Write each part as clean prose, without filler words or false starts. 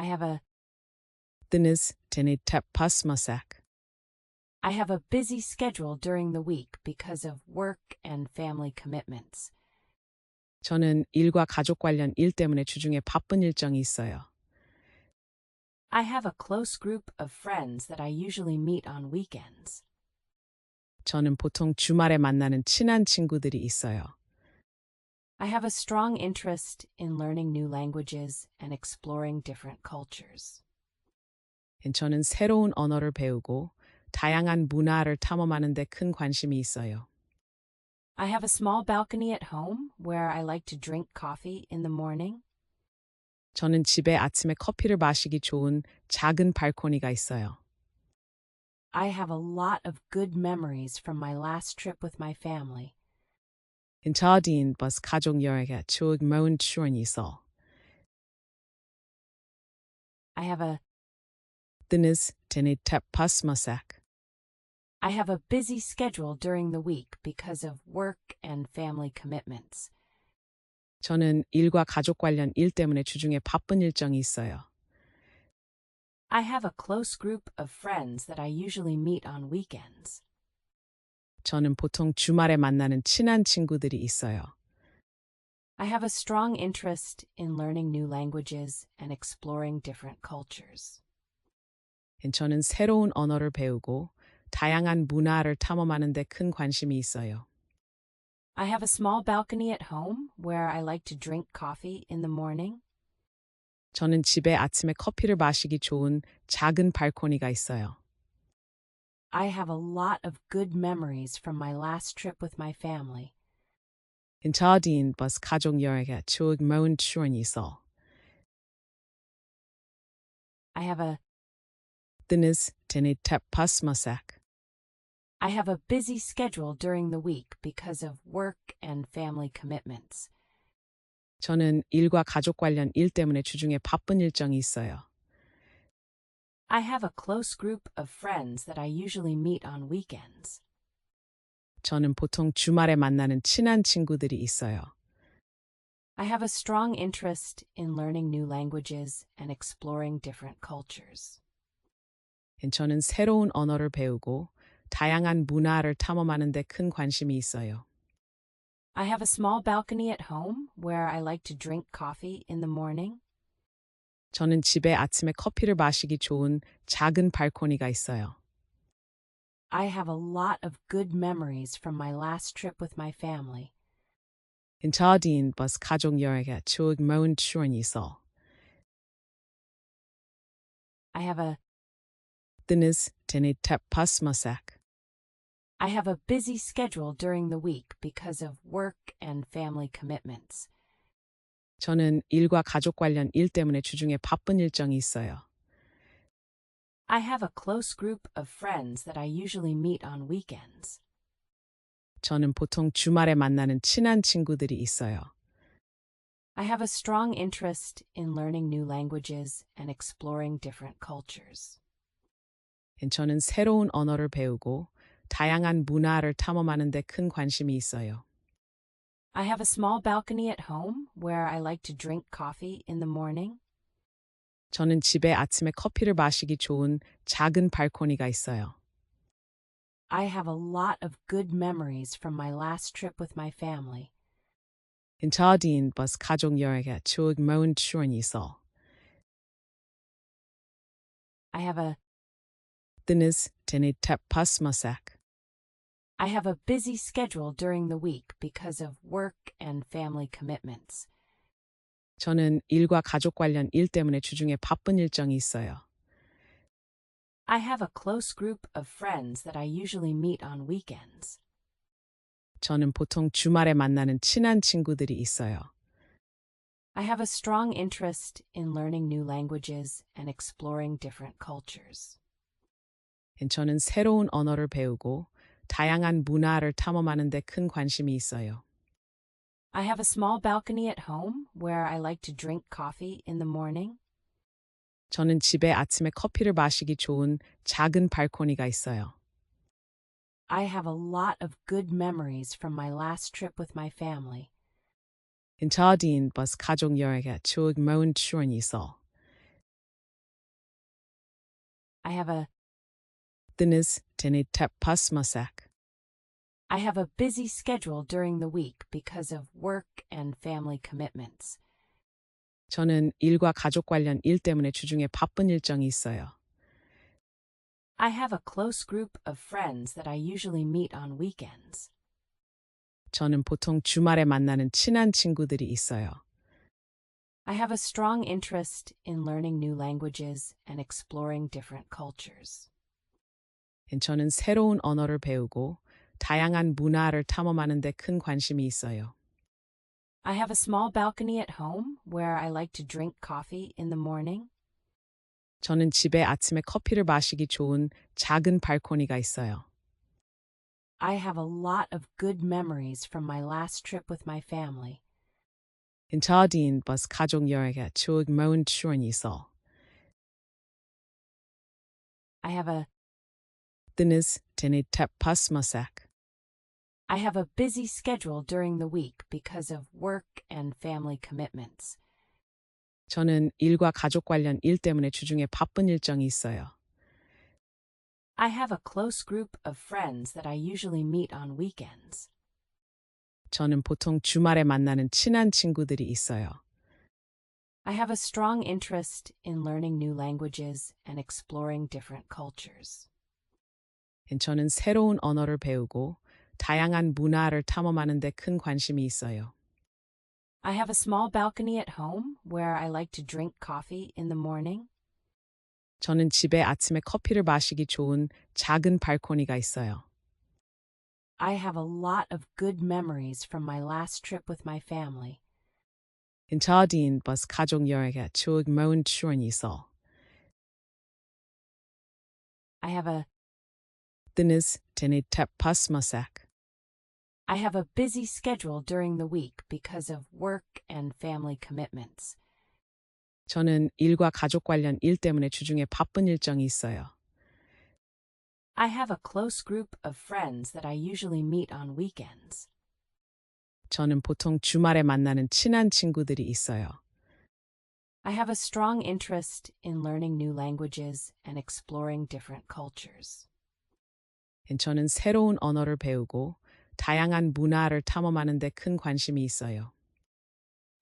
I have a Deniz tenitep pasmasak. I have a busy schedule during the week because of work and family commitments. 저는 일과 가족 관련 일 때문에 주중에 바쁜 일정이 있어요. I have a close group of friends that I usually meet on weekends. 저는 보통 주말에 만나는 친한 친구들이 있어요. I have a strong interest in learning new languages and exploring different cultures. 저는 새로운 언어를 배우고 다양한 문화를 탐험하는 데 큰 관심이 있어요. I have a small balcony at home where I like to drink coffee in the morning. 저는 집에 아침에 커피를 마시기 좋은 작은 발코니가 있어요. I have a lot of good memories from my last trip with my family. 저디인 버스 가족 여행에 추억 모은 추억이 있어. I have a Deniz tenitep pasmasak. I have a busy schedule during the week because of work and family commitments. 저는 일과 가족 관련 일 때문에 주중에 바쁜 일정이 있어요. I have a close group of friends that I usually meet on weekends. 저는 보통 주말에 만나는 친한 친구들이 있어요. I have a strong interest in learning new languages and exploring different cultures. 저는 새로운 언어를 배우고 다양한 문화를 탐험하는 데 큰 관심이 있어요. I have a small balcony at home where I like to drink coffee in the morning. 저는 집에 아침에 커피를 마시기 좋은 작은 발코니가 있어요. I have a lot of good memories from my last trip with my family. 저디인 버스 가족 여행에 추억 모은 추억이 있어. I have a Deniz tenitep pasmasak. I have a busy schedule during the week because of work and family commitments. 저는 일과 가족 관련 일 때문에 주중에 바쁜 일정이 있어요. I have a close group of friends that I usually meet on weekends. 저는 보통 주말에 만나는 친한 친구들이 있어요. I have a strong interest in learning new languages and exploring different cultures. 저는 새로운 언어를 배우고 다양한 문화를 탐험하는 데 큰 관심이 있어요. I have a small balcony at home where I like to drink coffee in the morning. 저는 집에 아침에 커피를 마시기 좋은 작은 발코니가 있어요. I have a lot of good memories from my last trip with my family. 저디인 버스 가족 여행에 추억 모은 추억이 있어. I have a Deniz tenitep pasmasak. I have a busy schedule during the week because of work and family commitments. 저는 일과 가족 관련 일 때문에 주중에 바쁜 일정이 있어요. I have a close group of friends that I usually meet on weekends. 저는 보통 주말에 만나는 친한 친구들이 있어요. I have a strong interest in learning new languages and exploring different cultures. 저는 새로운 언어를 배우고 다양한 문화를 탐험하는 데 큰 관심이 있어요. I have a small balcony at home where I like to drink coffee in the morning. 저는 집에 아침에 커피를 마시기 좋은 작은 발코니가 있어요. I have a lot of good memories from my last trip with my family. 저디인 버스 가족 여행에 추억 모은 추억이 있어. I have a Deniz tenitep pasmasak. I have a busy schedule during the week because of work and family commitments. 저는 일과 가족 관련 일 때문에 주중에 바쁜 일정이 있어요. I have a close group of friends that I usually meet on weekends. 저는 보통 주말에 만나는 친한 친구들이 있어요. I have a strong interest in learning new languages and exploring different cultures. 저는 새로운 언어를 배우고 다양한 문화를 탐험하는 데 큰 관심이 있어요. I have a small balcony at home where I like to drink coffee in the morning. 저는 집에 아침에 커피를 마시기 좋은 작은 발코니가 있어요. I have a lot of good memories from my last trip with my family. 저디인 버스 가족 여행에 추억 모은 추억이 있어. I have a Deniz teni tep pasmasak. I have a busy schedule during the week because of work and family commitments. 저는 일과 가족 관련 일 때문에 주중에 바쁜 일정이 있어요. I have a close group of friends that I usually meet on weekends. 저는 보통 주말에 만나는 친한 친구들이 있어요. I have a strong interest in learning new languages and exploring different cultures. 저는 새로운 언어를 배우고 다양한 문화를 탐험하는 데 큰 관심이 있어요. I have a small balcony at home where I like to drink coffee in the morning. 저는 집에 아침에 커피를 마시기 좋은 작은 발코니가 있어요. I have a lot of good memories from my last trip with my family. 저디인 버스 가족 여행에 추억 모은 추억이 있어. I have a Deniz teni tep pasmasak. I have a busy schedule during the week because of work and family commitments. 저는 일과 가족 관련 일 때문에 주중에 바쁜 일정이 있어요. I have a close group of friends that I usually meet on weekends. 저는 보통 주말에 만나는 친한 친구들이 있어요. I have a strong interest in learning new languages and exploring different cultures. 저는 새로운 언어를 배우고 다양한 문화를 탐험하는 데 큰 관심이 있어요. I have a small balcony at home where I like to drink coffee in the morning. 저는 집에 아침에 커피를 마시기 좋은 작은 발코니가 있어요. I have a lot of good memories from my last trip with my family. 저디인 버스 가족 여행에 추억 모은 추억이 있어. I have a Deniz teni tep pasmasak. I have a busy schedule during the week because of work and family commitments. 저는 일과 가족 관련 일 때문에 주중에 바쁜 일정이 있어요. I have a close group of friends that I usually meet on weekends. 저는 보통 주말에 만나는 친한 친구들이 있어요. I have a strong interest in learning new languages and exploring different cultures. 저는 새로운 언어를 배우고 다양한 문화를 탐험하는 데 큰 관심이 있어요.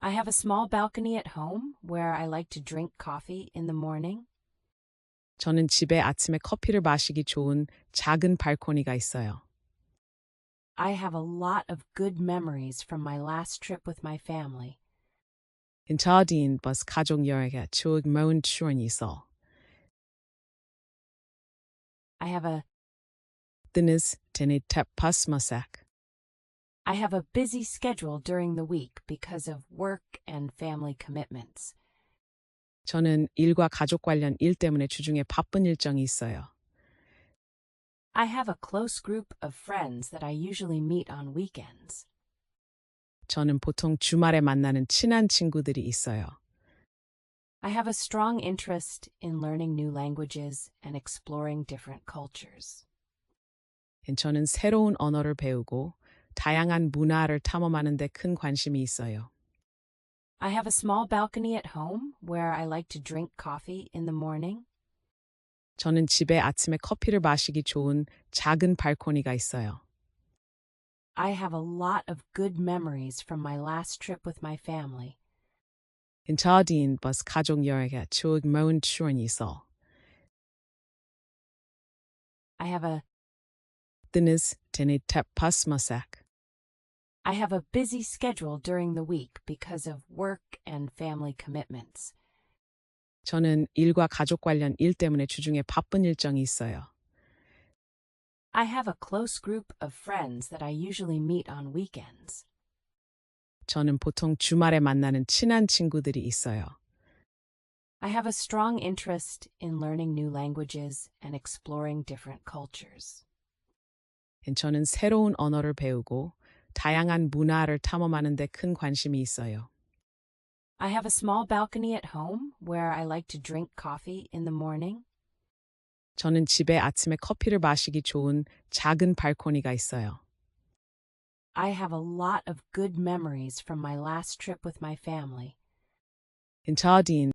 I have a small balcony at home where I like to drink coffee in the morning. 저는 집에 아침에 커피를 마시기 좋은 작은 발코니가 있어요. I have a lot of good memories from my last trip with my family. 저디인 버스 가족 여행에 추억 모은 추억이 있어. I have a Deniz teni tep pasmasak. I have a busy schedule during the week because of work and family commitments. 저는 일과 가족 관련 일 때문에 주중에 바쁜 일정이 있어요. I have a close group of friends that I usually meet on weekends. 저는 보통 주말에 만나는 친한 친구들이 있어요. I have a strong interest in learning new languages and exploring different cultures. 저는 새로운 언어를 배우고 다양한 문화를 탐험하는 데 큰 관심이 있어요. I have a small balcony at home where I like to drink coffee in the morning. 저는 집에 아침에 커피를 마시기 좋은 작은 발코니가 있어요. I have a lot of good memories from my last trip with my family. 저디인 버스 가족 여행에 추억 모은 추억이 있어. I have a Deniz teni tep pasmasak. I have a busy schedule during the week because of work and family commitments. 저는 일과 가족 관련 일 때문에 주중에 바쁜 일정이 있어요. I have a close group of friends that I usually meet on weekends. 저는 보통 주말에 만나는 친한 친구들이 있어요. I have a strong interest in learning new languages and exploring different cultures. 저는 새로운 언어를 배우고 다양한 문화를 탐험하는 데 큰 관심이 있어요. I have a small balcony at home where I like to drink coffee in the morning. 저는 집에 아침에 커피를 마시기 좋은 작은 발코니가 있어요. I have a lot of good memories from my last trip with my family. 저디인